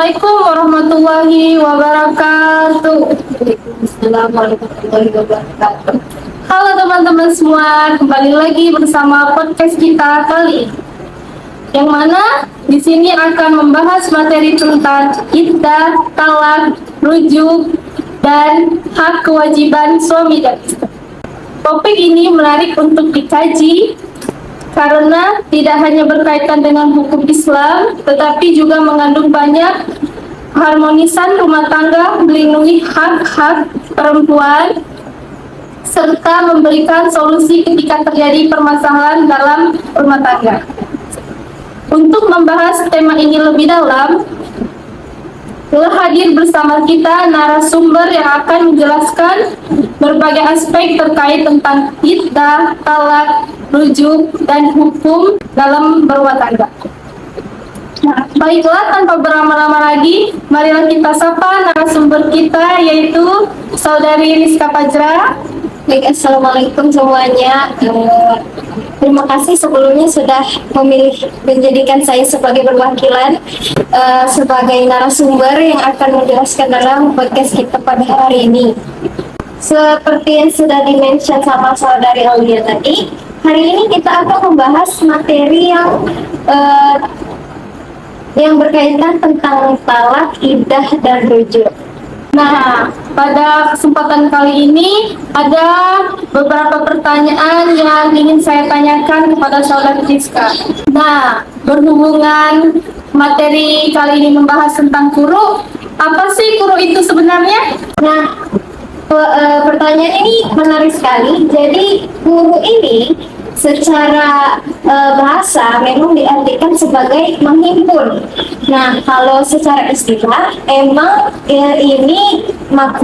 Assalamualaikum warahmatullahi wabarakatuh. Waalaikumsalam warahmatullahi wabarakatuh. Halo teman-teman semua, kembali lagi bersama podcast kita kali ini. Yang mana di sini akan membahas materi tentang iddah, talak, rujuk, dan hak kewajiban suami dan istri. Topik ini menarik untuk dikaji karena tidak hanya berkaitan dengan hukum Islam, tetapi juga mengandung banyak harmonisan rumah tangga, melindungi hak-hak perempuan, serta memberikan solusi ketika terjadi permasalahan dalam rumah tangga. Untuk membahas tema ini lebih dalam, telah hadir bersama kita narasumber yang akan menjelaskan berbagai aspek terkait tentang iddah, talak, rujuk, dan hukum dalam berumah tangga. Nah, baiklah, tanpa berlama-lama lagi, marilah kita sapa narasumber kita, yaitu Saudari Rizka Fajra. Baik, assalamualaikum semuanya. Terima kasih sebelumnya sudah memilih menjadikan saya sebagai perwakilan sebagai narasumber yang akan menjelaskan dalam podcast kita pada hari ini. Seperti yang sudah dimention sama saudari Aulia tadi, hari ini kita akan membahas materi yang berkaitan tentang talak, iddah, dan rujuk. Nah, pada kesempatan kali ini ada beberapa pertanyaan yang ingin saya tanyakan kepada saudari Rizka. Nah, berhubungan materi kali ini membahas tentang kuru, apa sih kuru itu sebenarnya? Nah, pertanyaan ini menarik sekali. Jadi, kuru ini secara bahasa memang diartikan sebagai menghimpun. Nah, kalau secara istilah emang ini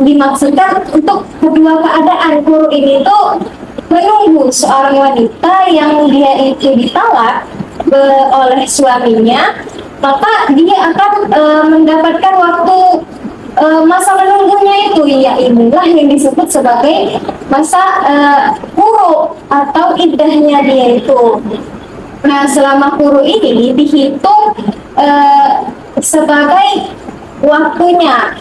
dimaksudkan untuk kedua keadaan. Kuru ini tuh menunggu seorang wanita yang dia itu ditalak oleh suaminya, maka dia akan mendapatkan waktu masa menunggunya itu, ya inilah yang disebut sebagai masa kuru atau iddahnya dia itu. Nah, selama kuru ini dihitung sebagai waktunya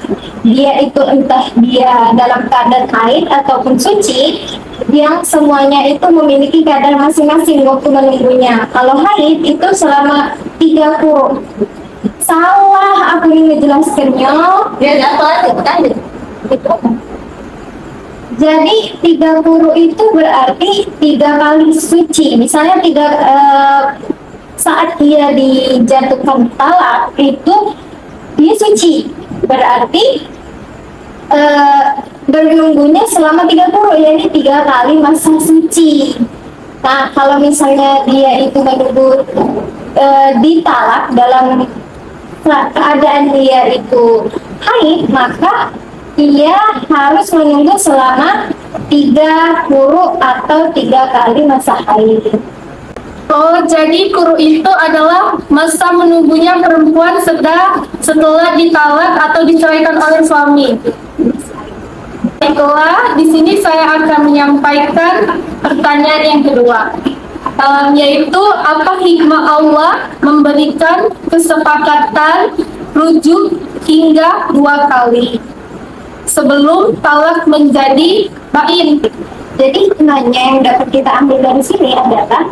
dia itu, entah dia dalam keadaan haid ataupun suci, yang semuanya itu memiliki kadar masing-masing waktu menunggunya. Kalau haid itu selama 3 kuru. Salah aku ini ngejelaskannya. Ya, dapat. Jadi 3 kuru itu berarti 3 kali suci. Misalnya saat dia dijatuhkan talak itu dia suci. Berarti menunggunya selama 3 kuru, yaitu 3 kali masa suci. Nah, kalau misalnya dia itu menunggu ditalak dalam keadaan dia itu haid, maka dia harus menunggu selama 3 kuru atau 3 kali masa haid. Oh, jadi kuru itu adalah masa menunggunya perempuan setelah ditalak atau diceraikan oleh suami. Baiklah, di sini saya akan menyampaikan pertanyaan yang kedua. Yaitu apa hikmah Allah memberikan kesepakatan rujuk hingga 2 kali sebelum talak menjadi bain. Jadi nanya yang dapat kita ambil dari sini adalah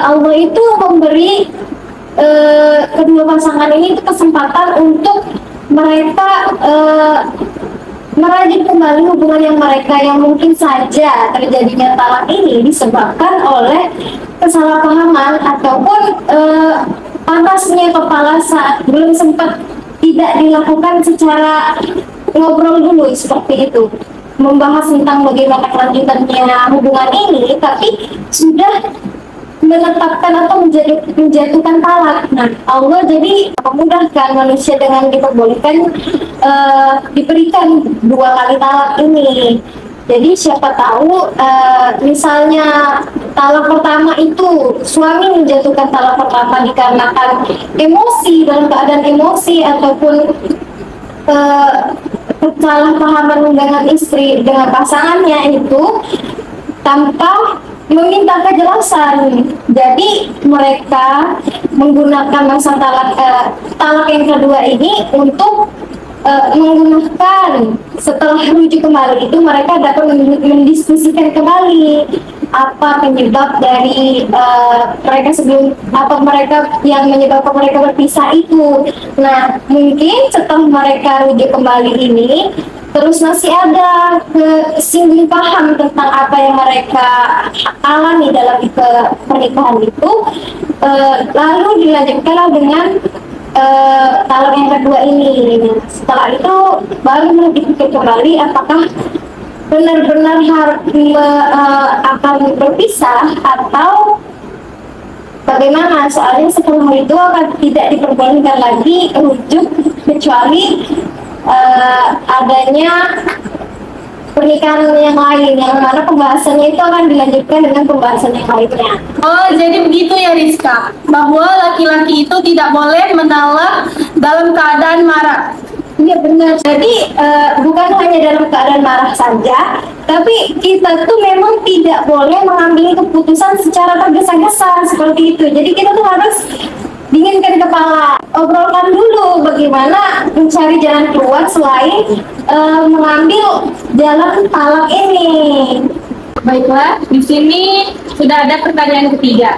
Allah itu memberi kedua pasangan ini itu kesempatan untuk mereka merajut kembali hubungan yang mungkin saja terjadinya talak ini disebabkan oleh kesalahpahaman ataupun panasnya kepala saat belum sempat, tidak dilakukan secara ngobrol dulu seperti itu, membahas tentang bagaimana kelanjutannya hubungan ini, tapi sudah menetapkan atau menjatuhkan talak. Nah, Allah jadi memudahkan manusia dengan diperbolehkan diberikan 2 kali talak ini. Jadi siapa tahu misalnya talak pertama itu suami menjatuhkan talak pertama dikarenakan emosi, dalam keadaan emosi ataupun kesalahpahaman dengan istri, dengan pasangannya itu tanpa meminta kejelasan. Jadi mereka menggunakan masa talak yang kedua ini untuk menggunakan setelah rujuk kembali itu mereka dapat mendiskusikan kembali apa penyebab dari mereka sebelum apa mereka yang menyebabkan mereka berpisah itu. Nah, mungkin setelah mereka rujuk kembali ini terus masih ada kesinggung paham tentang apa yang mereka alami dalam pernikahan itu, lalu dilanjutkanlah dengan talak yang kedua ini. Setelah itu baru dipikir kembali apakah benar-benar akan berpisah atau bagaimana. Soalnya setelah itu akan tidak diperbolehkan lagi rujuk kecuali adanya pernikahan yang lain, yang mana pembahasannya itu akan dilanjutkan dengan pembahasan yang lainnya. Oh, jadi begitu ya Rizka, bahwa laki-laki itu tidak boleh mentalak dalam keadaan marah. Iya benar. Jadi bukan hanya dalam keadaan marah saja, tapi kita tuh memang tidak boleh mengambil keputusan secara tergesa-gesa seperti itu. Jadi kita tuh harus dinginkan kepala, obrolkan dulu bagaimana mencari jalan keluar selain mengambil jalan talak ini. Baiklah, di sini sudah ada pertanyaan ketiga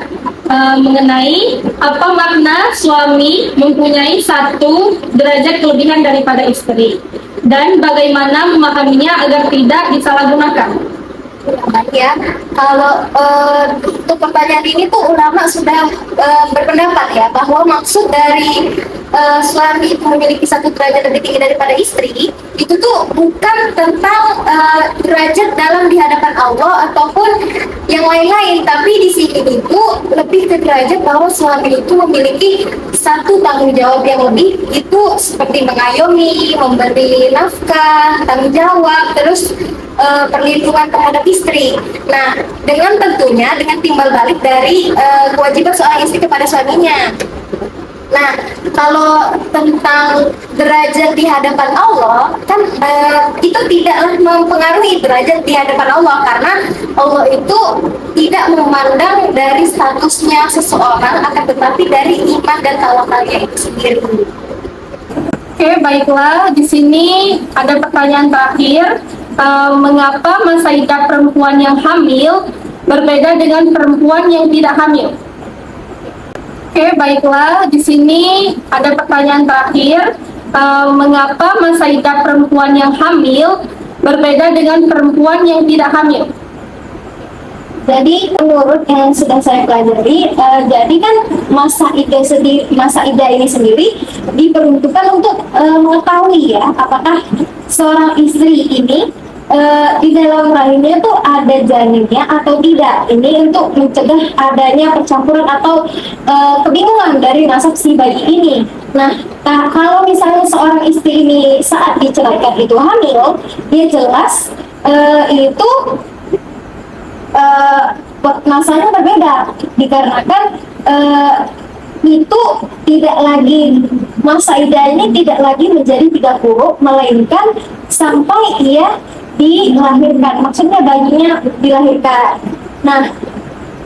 mengenai apa makna suami mempunyai satu derajat kelebihan daripada istri dan bagaimana memahaminya agar tidak disalahgunakan. Ya, kalau untuk pertanyaan ini tuh ulama sudah berpendapat ya bahwa maksud dari suami itu memiliki satu derajat lebih tinggi daripada istri itu tuh bukan tentang derajat dalam di hadapan Allah ataupun yang lain-lain, tapi di sini itu lebih ke derajat bahwa suami itu memiliki satu tanggung jawab yang lebih, itu seperti mengayomi, memberi nafkah, tanggung jawab, terus perlindungan terhadap istri. Nah, dengan tentunya dengan timbal balik dari kewajiban seorang istri kepada suaminya. Nah, kalau tentang derajat di hadapan Allah, kan itu tidaklah mempengaruhi derajat di hadapan Allah, karena Allah itu tidak memandang dari statusnya seseorang, akan tetapi dari iman dan tawakalnya itu sendiri. Oke, baiklah. Di sini ada pertanyaan terakhir. Mengapa masa iddah perempuan yang hamil berbeda dengan perempuan yang tidak hamil? Oke, baiklah. Di sini ada pertanyaan terakhir. Mengapa masa iddah perempuan yang hamil berbeda dengan perempuan yang tidak hamil? Jadi menurut yang sudah saya pelajari, jadi kan masa iddah ini sendiri diperuntukkan untuk mengetahui ya apakah seorang istri ini di dalam rahimnya tuh ada janinnya atau tidak. Ini untuk mencegah adanya percampuran atau kebingungan dari nasab si bayi ini. Nah, kalau misalnya seorang istri ini saat diceraikan itu hamil, dia jelas itu masanya berbeda, dikarenakan itu tidak lagi masa iddah ini tidak lagi menjadi 30, melainkan sampai ia dilahirkan, maksudnya bayinya dilahirkan. Nah,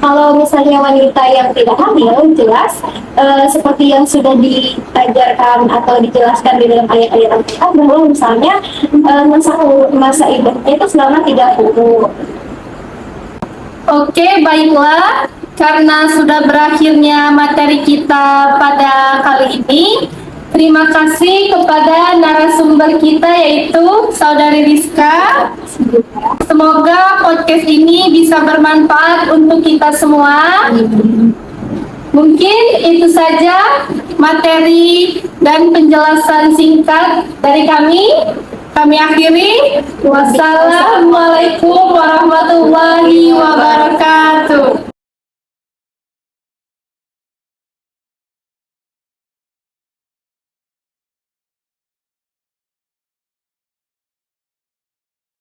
kalau misalnya wanita yang tidak hamil, jelas seperti yang sudah diajarkan atau dijelaskan di dalam ayat-ayat Al-Quran bahwa misalnya masa iddahnya itu selama 30. Oke, baiklah. Karena sudah berakhirnya materi kita pada kali ini, terima kasih kepada narasumber kita yaitu Saudari Rizka. Semoga podcast ini bisa bermanfaat untuk kita semua. Mungkin itu saja materi dan penjelasan singkat dari kami. Kami akhiri. Wassalamualaikum warahmatullahi wabarakatuh.